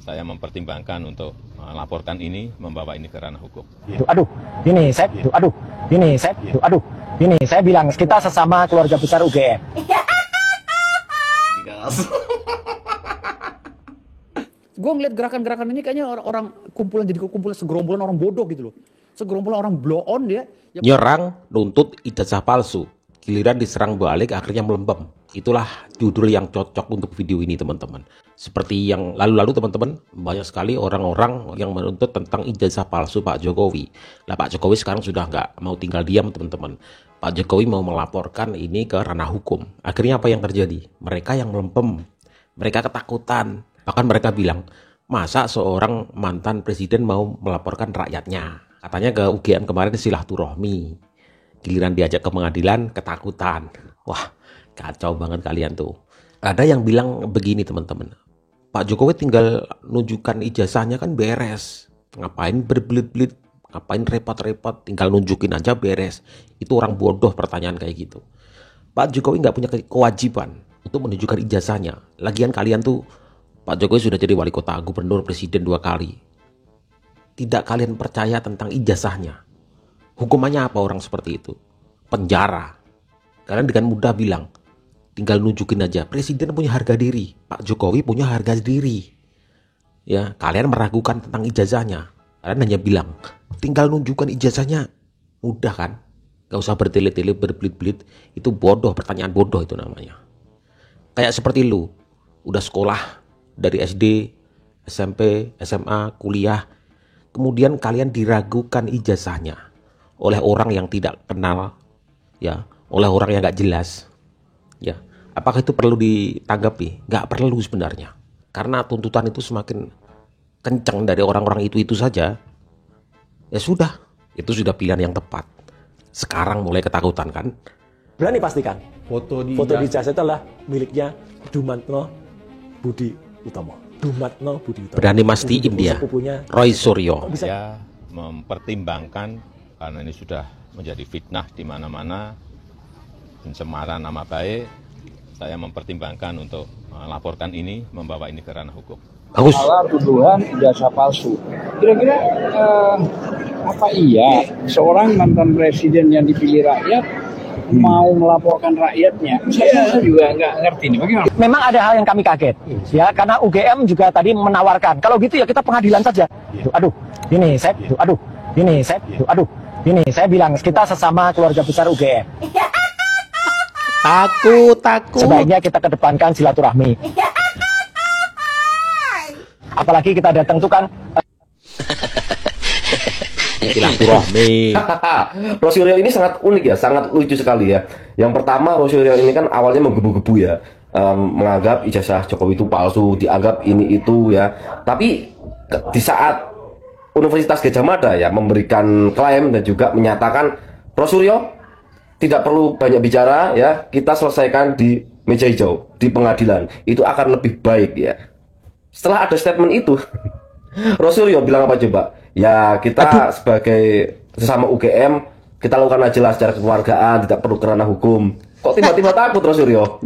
saya mempertimbangkan untuk melaporkan ini, membawa ini ke ranah hukum. Ini saya bilang kita sesama keluarga besar UGM. Gue ngeliat gerakan-gerakan ini kayaknya orang kumpulan, jadi kumpulan segerombolan orang bodoh gitu loh. Segerombolan orang blow on dia. Nyerang, nuntut ijazah palsu. Giliran diserang balik akhirnya melempem. Itulah judul yang cocok untuk video ini teman-teman. Seperti yang lalu-lalu teman-teman, banyak sekali orang-orang yang menuntut tentang ijazah palsu Pak Jokowi. Lah Pak Jokowi sekarang sudah nggak mau tinggal diam teman-teman. Pak Jokowi mau melaporkan ini ke ranah hukum. Akhirnya apa yang terjadi? Mereka yang melempem. Mereka ketakutan. Bahkan mereka bilang, masa seorang mantan presiden mau melaporkan rakyatnya? Katanya ke UGM kemarin silaturahmi. Giliran diajak ke pengadilan, ketakutan. Wah, kacau banget kalian tuh. Ada yang bilang begini teman-teman. Pak Jokowi tinggal nunjukkan ijazahnya kan beres. Ngapain berbelit-belit? Ngapain repot-repot? Tinggal nunjukin aja beres. Itu orang bodoh pertanyaan kayak gitu. Pak Jokowi nggak punya kewajiban untuk menunjukkan ijazahnya. Lagian kalian tuh, Pak Jokowi sudah jadi wali kota, gubernur, presiden 2 kali. Tidak kalian percaya tentang ijazahnya. Hukumannya apa orang seperti itu? Penjara. Kalian dengan mudah bilang, tinggal nunjukin aja. Presiden punya harga diri. Pak Jokowi punya harga diri. Ya, kalian meragukan tentang ijazahnya. Kalian hanya bilang, tinggal nunjukkan ijazahnya. Mudah kan? Gak usah bertele-tele, berbelit-belit. Itu bodoh, pertanyaan bodoh itu namanya. Kayak seperti lu, udah sekolah dari SD, SMP, SMA, kuliah. Kemudian kalian diragukan ijazahnya oleh orang yang tidak kenal, ya, oleh orang yang gak jelas, ya. Apakah itu perlu ditanggapi? Gak perlu sebenarnya, karena tuntutan itu semakin kencang dari orang-orang itu saja. Ya sudah, itu sudah pilihan yang tepat. Sekarang mulai ketakutan kan? Berani pastikan Foto di ijazah itu adalah miliknya Dumatno Budi Utomo. Berani mastiin dia, Roy Suryo. Saya mempertimbangkan karena ini sudah menjadi fitnah di mana-mana, pencemaran nama baik. Saya mempertimbangkan untuk melaporkan ini, membawa ini ke ranah hukum. Bagus. Masalah tuduhan ijazah palsu. Kira-kira apa iya seorang mantan presiden yang dipilih rakyat mau melaporkan rakyatnya? Saya juga nggak ngerti nih bagaimana. Memang ada hal yang kami kaget, ya, karena UGM juga tadi menawarkan. Kalau gitu ya kita pengadilan saja. Ini saya bilang kita sesama keluarga besar UGM. Takut. Sebaiknya kita kedepankan silaturahmi. Apalagi kita datang tuh kan. Silaturahmi. Rosyuryo ini sangat unik ya, sangat lucu sekali ya. Yang pertama, Rosyuryo ini kan awalnya menggebu-gebu ya, menganggap ijazah Jokowi itu palsu, dianggap ini itu ya. Tapi di saat Universitas Gadjah Mada ya memberikan klaim dan juga menyatakan, Rosyuryo tidak perlu banyak bicara ya, kita selesaikan di meja hijau, di pengadilan, itu akan lebih baik ya. Setelah ada statement itu, Rosyuryo bilang apa coba? Ya kita sebagai sesama UGM, kita lakukan aja lah secara kekeluargaan, tidak perlu kerana hukum. Kok tiba-tiba takut Rosyuryo?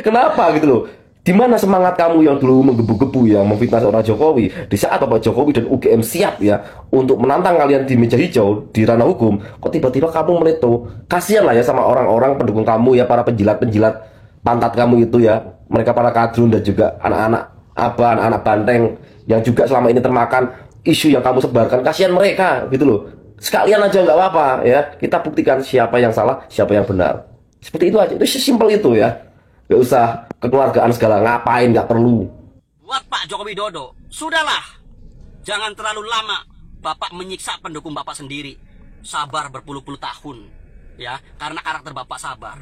Kenapa gitu loh? Di mana semangat kamu yang dulu menggebu-gebu yang memfitnah seorang Jokowi? Di saat Bapak Jokowi dan UGM siap ya untuk menantang kalian di meja hijau, di ranah hukum, kok tiba-tiba kamu meleto? Kasihan lah ya sama orang-orang pendukung kamu ya, para penjilat-penjilat pantat kamu itu ya. Mereka para kadrun dan juga anak-anak banteng yang juga selama ini termakan isu yang kamu sebarkan. Kasihan mereka gitu loh. Sekalian aja nggak apa-apa ya, kita buktikan siapa yang salah, siapa yang benar. Seperti itu aja, itu sesimpel itu ya. Gak usah kekeluargaan segala, ngapain, gak perlu. Buat Pak Joko Widodo, sudahlah. Jangan terlalu lama Bapak menyiksa pendukung Bapak sendiri. Sabar berpuluh-puluh tahun ya, karena karakter Bapak sabar.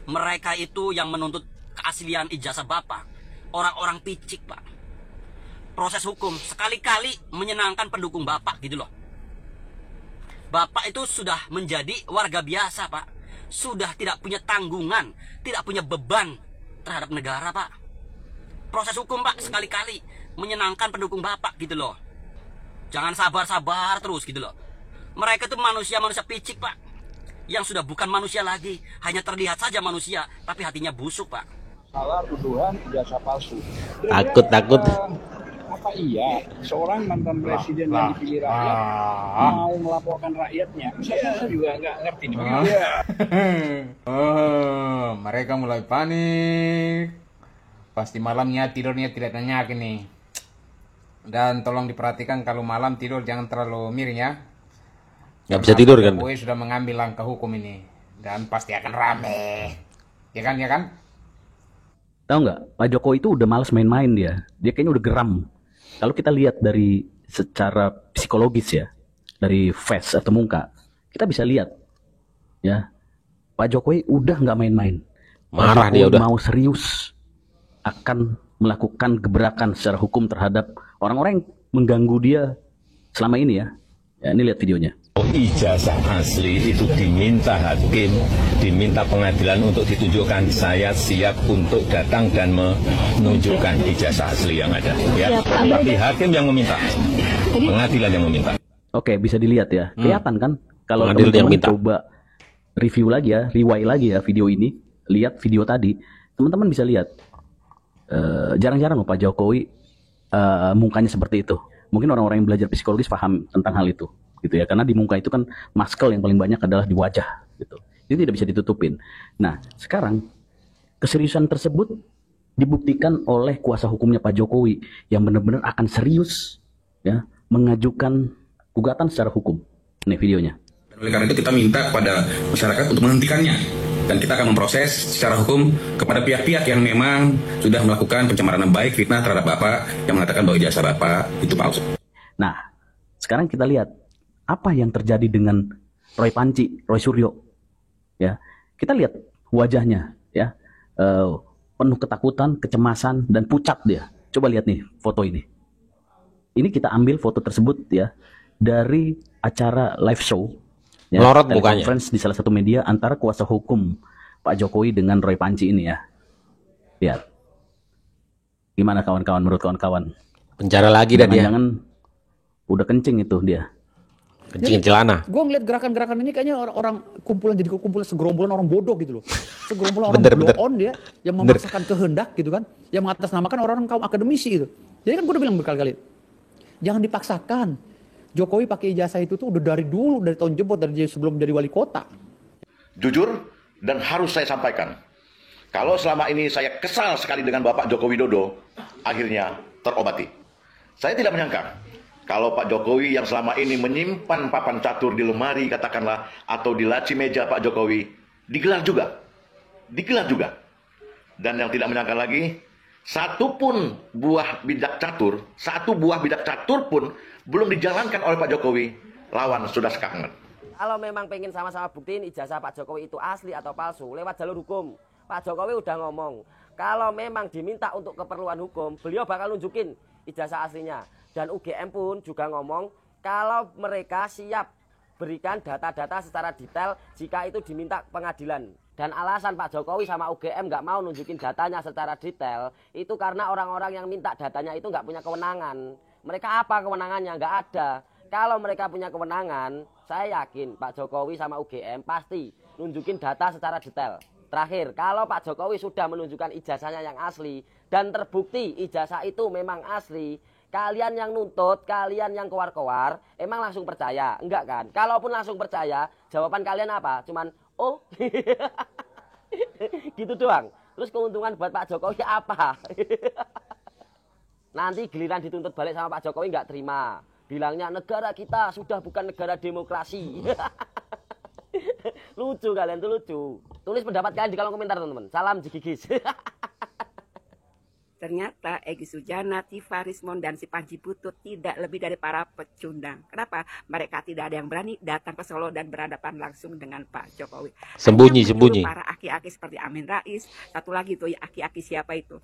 Mereka itu yang menuntut keaslian ijazah Bapak, orang-orang picik Pak. Proses hukum sekali-kali menyenangkan pendukung Bapak gitu loh. Bapak itu sudah menjadi warga biasa Pak, sudah tidak punya tanggungan, tidak punya beban terhadap negara Pak. Proses hukum Pak sekali-kali menyenangkan pendukung Bapak gitu loh. Jangan sabar-sabar terus gitu loh. Mereka itu manusia-manusia picik Pak, yang sudah bukan manusia lagi, hanya terlihat saja manusia tapi hatinya busuk Pak. Salah tuduhan ijazah palsu. Takut. apa iya seorang mantan presiden yang dipilih rakyat mau melaporkan rakyatnya? Saya juga nggak ngerti nih. Mereka mulai panik. Pasti malamnya tidurnya tidak nyenyak ini. Dan tolong diperhatikan kalau malam tidur jangan terlalu miring ya. Nggak bisa tidur kan? Jokowi sudah mengambil langkah hukum ini dan pasti akan rame. Ya kan, ya kan? Tahu nggak, Pak Jokowi itu udah males main-main dia. Dia kayaknya udah geram. Kalau kita lihat dari secara psikologis ya, dari face atau muka, kita bisa lihat ya, Pak Jokowi udah nggak main-main. Marah dia udah. Mau serius akan melakukan gebrakan secara hukum terhadap orang-orang yang mengganggu dia selama ini ya. Ya, ini lihat videonya. Ijazah asli itu diminta hakim, diminta pengadilan untuk ditunjukkan. Saya siap untuk datang dan menunjukkan ijazah asli yang ada. Ya. Tapi hakim yang meminta, pengadilan yang meminta. Oke, bisa dilihat ya. Kelihatan kan? Kalau Pengadilan yang teman-teman minta. coba review lagi ya, rewind lagi ya video ini, lihat video tadi, teman-teman bisa lihat. Jarang-jarang loh Pak Jokowi mukanya seperti itu. Mungkin orang-orang yang belajar psikologis paham tentang hal itu, gitu ya. Karena di muka itu kan muscle yang paling banyak adalah di wajah, gitu. Itu tidak bisa ditutupin. Nah, sekarang keseriusan tersebut dibuktikan oleh kuasa hukumnya Pak Jokowi yang benar-benar akan serius, ya, mengajukan gugatan secara hukum. Nih videonya. Oleh karena itu kita minta kepada masyarakat untuk menghentikannya. Dan kita akan memproses secara hukum kepada pihak-pihak yang memang sudah melakukan pencemaran nama baik, fitnah terhadap Bapak yang mengatakan bahwa ijazah Bapak itu palsu. Nah, sekarang kita lihat apa yang terjadi dengan Roy Panci, Roy Suryo. Ya, kita lihat wajahnya, ya, penuh ketakutan, kecemasan, dan pucat dia. Coba lihat nih foto ini. Ini kita ambil foto tersebut ya dari acara live show. Ya, Melorot mukanya. Conference di salah satu media antara kuasa hukum Pak Jokowi dengan Roy Panci ini ya. Lihat. Gimana kawan-kawan, menurut kawan-kawan? Penjara lagi dah dia. Jangan udah kencing itu dia. Kencingin celana. Gue ngeliat gerakan-gerakan ini kayaknya orang kumpulan, jadi kumpulan segerombolan orang bodoh gitu loh. Segerombolan orang Bener. blow on dia yang memaksakan kehendak gitu kan, yang mengatasnamakan orang-orang kaum akademisi gitu. Jadi kan gue udah bilang berkali-kali, jangan dipaksakan. Jokowi pakai ijazah itu tuh udah dari dulu, dari tahun jebot, dari sebelum jadi wali kota. Jujur dan harus saya sampaikan, kalau selama ini saya kesal sekali dengan Bapak Joko Widodo, akhirnya terobati. Saya tidak menyangka kalau Pak Jokowi yang selama ini menyimpan papan catur di lemari katakanlah atau di laci meja Pak Jokowi digelar juga. Dan yang tidak menyangka lagi, satu buah bidak catur pun belum dijalankan oleh Pak Jokowi, lawan sudah sekangen. Kalau memang pengen sama-sama buktiin ijazah Pak Jokowi itu asli atau palsu, lewat jalur hukum. Pak Jokowi udah ngomong, kalau memang diminta untuk keperluan hukum, beliau bakal nunjukin ijazah aslinya. Dan UGM pun juga ngomong, kalau mereka siap berikan data-data secara detail jika itu diminta pengadilan. Dan alasan Pak Jokowi sama UGM nggak mau nunjukin datanya secara detail, itu karena orang-orang yang minta datanya itu nggak punya kewenangan. Mereka apa kewenangannya? Nggak ada. Kalau mereka punya kewenangan, saya yakin Pak Jokowi sama UGM pasti nunjukin data secara detail. Terakhir, kalau Pak Jokowi sudah menunjukkan ijazahnya yang asli dan terbukti ijazah itu memang asli, kalian yang nuntut, kalian yang kowar-kowar, emang langsung percaya? Enggak kan? Kalaupun langsung percaya, jawaban kalian apa? Cuman, oh, gitu doang. Terus keuntungan buat Pak Jokowi apa? Nanti giliran dituntut balik sama Pak Jokowi nggak terima. Bilangnya negara kita sudah bukan negara demokrasi. Lucu kalian tuh, lucu. Tulis pendapat kalian di kolom komentar teman-teman. Salam jigigis. Ternyata Egy Sujana, Tifa Rismon, dan si Panji Butut tidak lebih dari para pecundang. Kenapa? Mereka tidak ada yang berani datang ke Solo dan berhadapan langsung dengan Pak Jokowi. Sembunyi. Para aki-aki seperti Amin Rais, satu lagi tuh ya aki-aki siapa itu?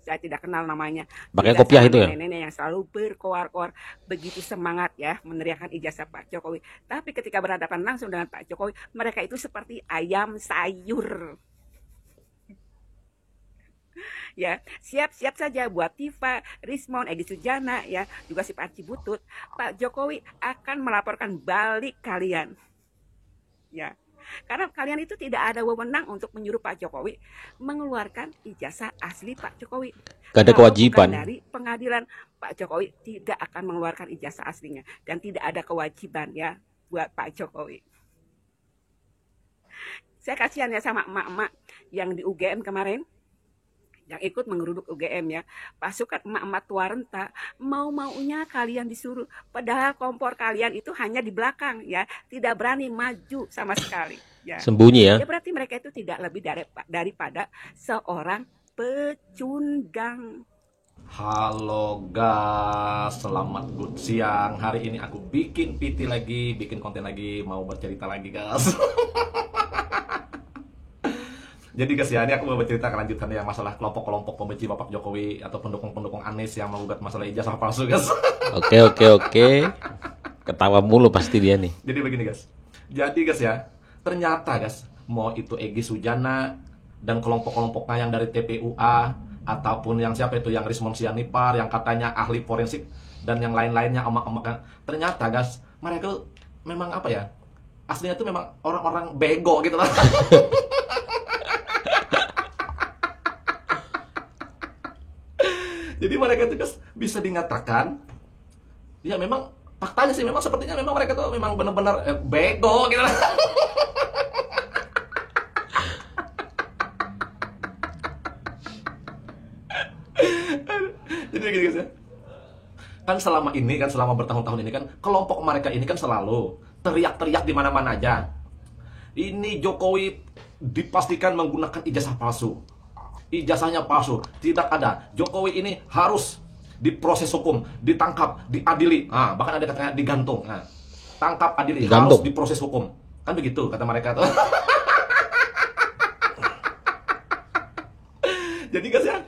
Saya tidak kenal namanya. Pakai kopiah itu ya? Nenek yang selalu berkoar-koar, begitu semangat ya meneriakan ijazah Pak Jokowi. Tapi ketika berhadapan langsung dengan Pak Jokowi, mereka itu seperti ayam sayur. Ya, siap-siap saja buat Tifa, Rismon, Egy Sujana, ya, juga si Panji Butut. Pak Jokowi akan melaporkan balik kalian. Ya, Karena kalian itu tidak ada wewenang untuk menyuruh Pak Jokowi mengeluarkan ijazah asli Pak Jokowi. Gak ada Kalau kewajiban. bukan dari pengadilan, Pak Jokowi tidak akan mengeluarkan ijazah aslinya. Dan tidak ada kewajiban ya buat Pak Jokowi. Saya kasihan ya sama emak-emak yang di UGM kemarin, yang ikut mengeruduk UGM ya. Pasukan emak-emak tua renta, mau-maunya kalian disuruh. Padahal kompor kalian itu hanya di belakang ya, tidak berani maju sama sekali. Ya. Sembunyi ya. Ya berarti mereka itu tidak lebih daripada seorang pecundang. Halo guys, selamat good siang. Hari ini aku bikin PT lagi, bikin konten lagi, mau bercerita lagi guys. Jadi guys ya, ini aku mau bercerita kelanjutan yang masalah kelompok-kelompok pembenci Bapak Jokowi atau pendukung-pendukung Anies yang menggugat masalah ijazah palsu guys. Oke. Ketawa mulu pasti dia nih. Jadi begini guys. Jadi guys ya, ternyata guys, mau itu Egy Sujana dan kelompok-kelompoknya yang dari TPUA ataupun yang siapa itu yang Rismon Sianipar yang katanya ahli forensik dan yang lain-lainnya emak-emak, ternyata guys, mereka memang apa ya? Aslinya itu memang orang-orang bego gitu lah. Jadi mereka itu guys bisa dinyatakan, ya memang faktanya sih memang sepertinya memang mereka tuh memang benar-benar bego gitu. Jadi gitu guys ya. Kan selama ini kan selama bertahun-tahun ini kan kelompok mereka ini kan selalu teriak-teriak di mana-mana aja. Ini Jokowi dipastikan menggunakan ijazah palsu. Ijazahnya palsu, tidak ada. Jokowi ini harus diproses hukum, ditangkap, diadili. Nah, bahkan ada katanya digantung. Nah, tangkap, adili, harus diproses hukum. Kan begitu kata mereka tuh. Jadi guys ya,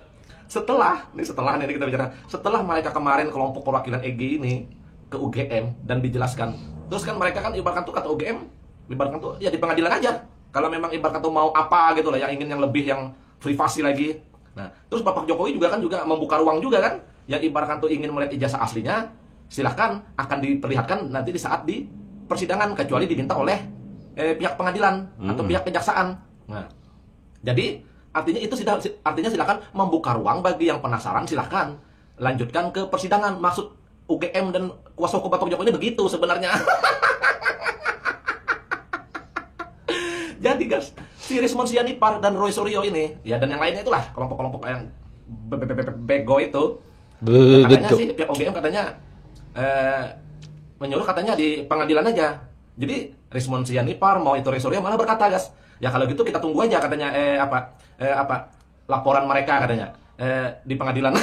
setelah nih kita bicara, setelah mereka kemarin kelompok perwakilan EG ini ke UGM dan dijelaskan, terus kan mereka kan ibaratkan tuh kata UGM, ibaratkan tuh ya di pengadilan aja. Kalau memang ibaratkan tuh mau apa gitu lah, yang ingin yang lebih yang privasi lagi. Nah, terus Bapak Jokowi juga kan membuka ruang juga kan, yang ibaratkan tuh ingin melihat ijazah aslinya, silahkan akan diperlihatkan nanti di saat di persidangan, kecuali diminta oleh pihak pengadilan atau pihak kejaksaan. Nah, jadi artinya silahkan membuka ruang bagi yang penasaran, silahkan lanjutkan ke persidangan. Maksud UGM dan kuasa hukum Bapak Jokowi ini begitu sebenarnya. Jadi guys, si Rismon Sianipar dan Roy Suryo ini, ya dan yang lainnya itulah kelompok-kelompok yang bego itu. Katanya sih pihak UGM katanya menyuruh katanya di pengadilan aja. Jadi Rismon Sianipar mau itu Roy Suryo malah berkata guys, ya kalau gitu kita tunggu aja katanya laporan mereka katanya di pengadilan.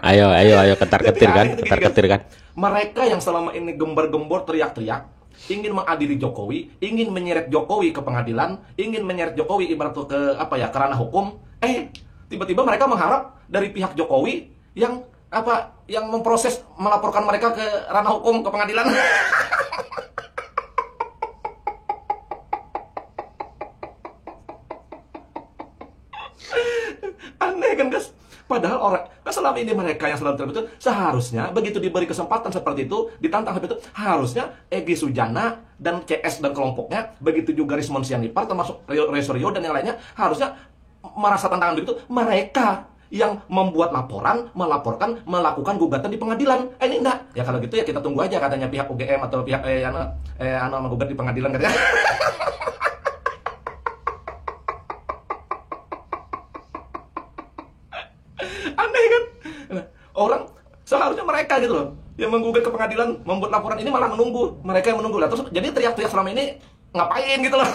Ayo ketar-ketir kan. Mereka yang selama ini gembar-gembor teriak-teriak, ingin mengadili Jokowi, ingin menyeret Jokowi ke pengadilan, ingin menyeret Jokowi ibarat ke ke ranah hukum, tiba-tiba mereka mengharap dari pihak Jokowi yang memproses melaporkan mereka ke ranah hukum, ke pengadilan. Aneh kan guys. Padahal orang kan selama ini mereka yang selalu terbetul, seharusnya begitu diberi kesempatan seperti itu, ditantang seperti itu, harusnya Egy Sujana dan CS dan kelompoknya, begitu juga Rismon Sianipar termasuk Roy Suryo dan yang lainnya, harusnya merasa tantangan begitu. Mereka yang membuat laporan, melakukan gugatan di pengadilan. Ini enggak. Ya kalau gitu ya kita tunggu aja katanya pihak UGM atau pihak menggugat di pengadilan katanya. Aneh kan? Orang seharusnya mereka gitu loh yang menggugat ke pengadilan, membuat laporan, ini malah menunggu. Mereka yang menunggu lah. Terus jadi teriak-teriak selama ini ngapain gitu loh.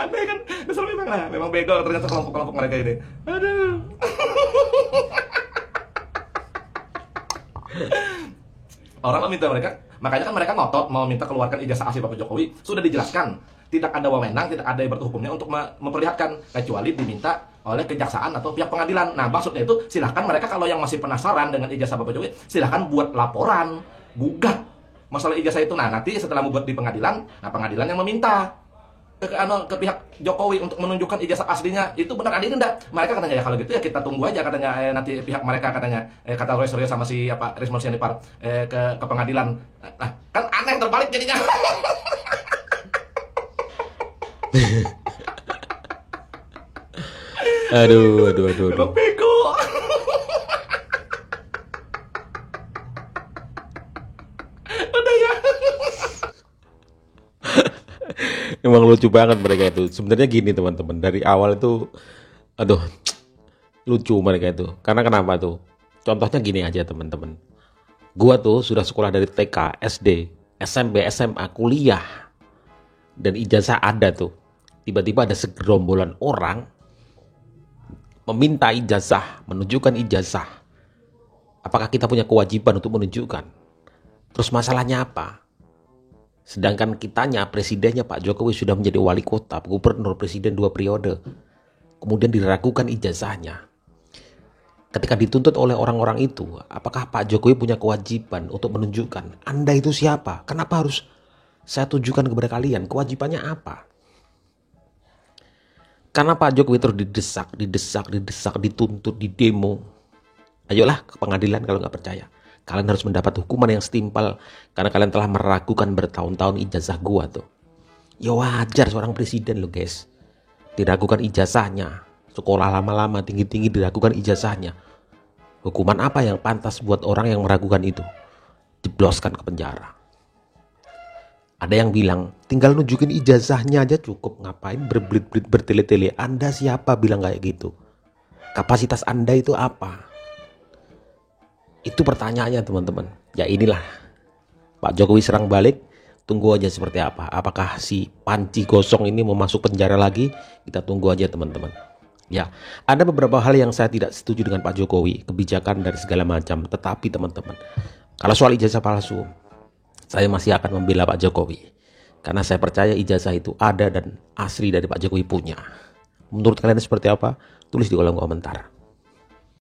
Aneh kan? Kesel memang bego ternyata kelompok-kelompok mereka ini. Aduh. Orang meminta mereka, makanya kan mereka ngotot mau minta keluarkan ijazah asli Bapak Jokowi. Sudah dijelaskan, tidak ada wewenang, tidak ada ibarat hukumnya untuk memperlihatkan, kecuali diminta oleh kejaksaan atau pihak pengadilan. Nah, maksudnya itu silahkan mereka kalau yang masih penasaran dengan ijazah Bapak Jokowi, silahkan buat laporan, gugat masalah ijazah itu. Nah, nanti setelah membuat di pengadilan, nah pengadilan yang meminta. ke pihak Jokowi untuk menunjukkan ijazah aslinya, itu benar adil enggak? Mereka katanya ya kalau gitu ya kita tunggu aja katanya nanti pihak mereka katanya kata Roy Suryo sama si Rismon Sianipar ke pengadilan. Nah, kan aneh terbalik jadinya. Aduh. Bego. Udah ya. Emang lucu banget mereka itu. Sebenarnya gini teman-teman, dari awal itu lucu mereka itu. Karena kenapa tuh? Contohnya gini aja teman-teman. Gua tuh sudah sekolah dari TK, SD, SMP, SMA, kuliah. Dan ijazah ada tuh. Tiba-tiba ada segerombolan orang meminta ijazah, menunjukkan ijazah. Apakah kita punya kewajiban untuk menunjukkan? Terus masalahnya apa? Sedangkan kitanya, presidennya Pak Jokowi sudah menjadi wali kota, gubernur, presiden 2 periode. Kemudian diragukan ijazahnya. Ketika dituntut oleh orang-orang itu, apakah Pak Jokowi punya kewajiban untuk menunjukkan? Anda itu siapa? Kenapa harus saya tunjukkan kepada kalian? Kewajibannya apa? Karena Pak Jokowi terus didesak, dituntut, didemo. Ayolah ke pengadilan kalau nggak percaya. Kalian harus mendapat hukuman yang setimpal karena kalian telah meragukan bertahun-tahun ijazah gua tuh. Ya wajar seorang presiden loh guys. Diragukan ijazahnya. Sekolah lama-lama, tinggi-tinggi diragukan ijazahnya. Hukuman apa yang pantas buat orang yang meragukan itu? Jebloskan ke penjara. Ada yang bilang, tinggal nunjukin ijazahnya aja cukup. Ngapain berbelit-belit bertele-tele? Anda siapa bilang kayak gitu? Kapasitas Anda itu apa? Itu pertanyaannya teman-teman. Ya inilah Pak Jokowi serang balik. Tunggu aja seperti apa. Apakah si panci gosong ini mau masuk penjara lagi? Kita tunggu aja teman-teman. Ya, ada beberapa hal yang saya tidak setuju dengan Pak Jokowi, kebijakan dari segala macam. Tetapi teman-teman, kalau soal ijazah palsu, saya masih akan membela Pak Jokowi. Karena saya percaya ijazah itu ada dan asli dari Pak Jokowi punya. Menurut kalian seperti apa? Tulis di kolom komentar.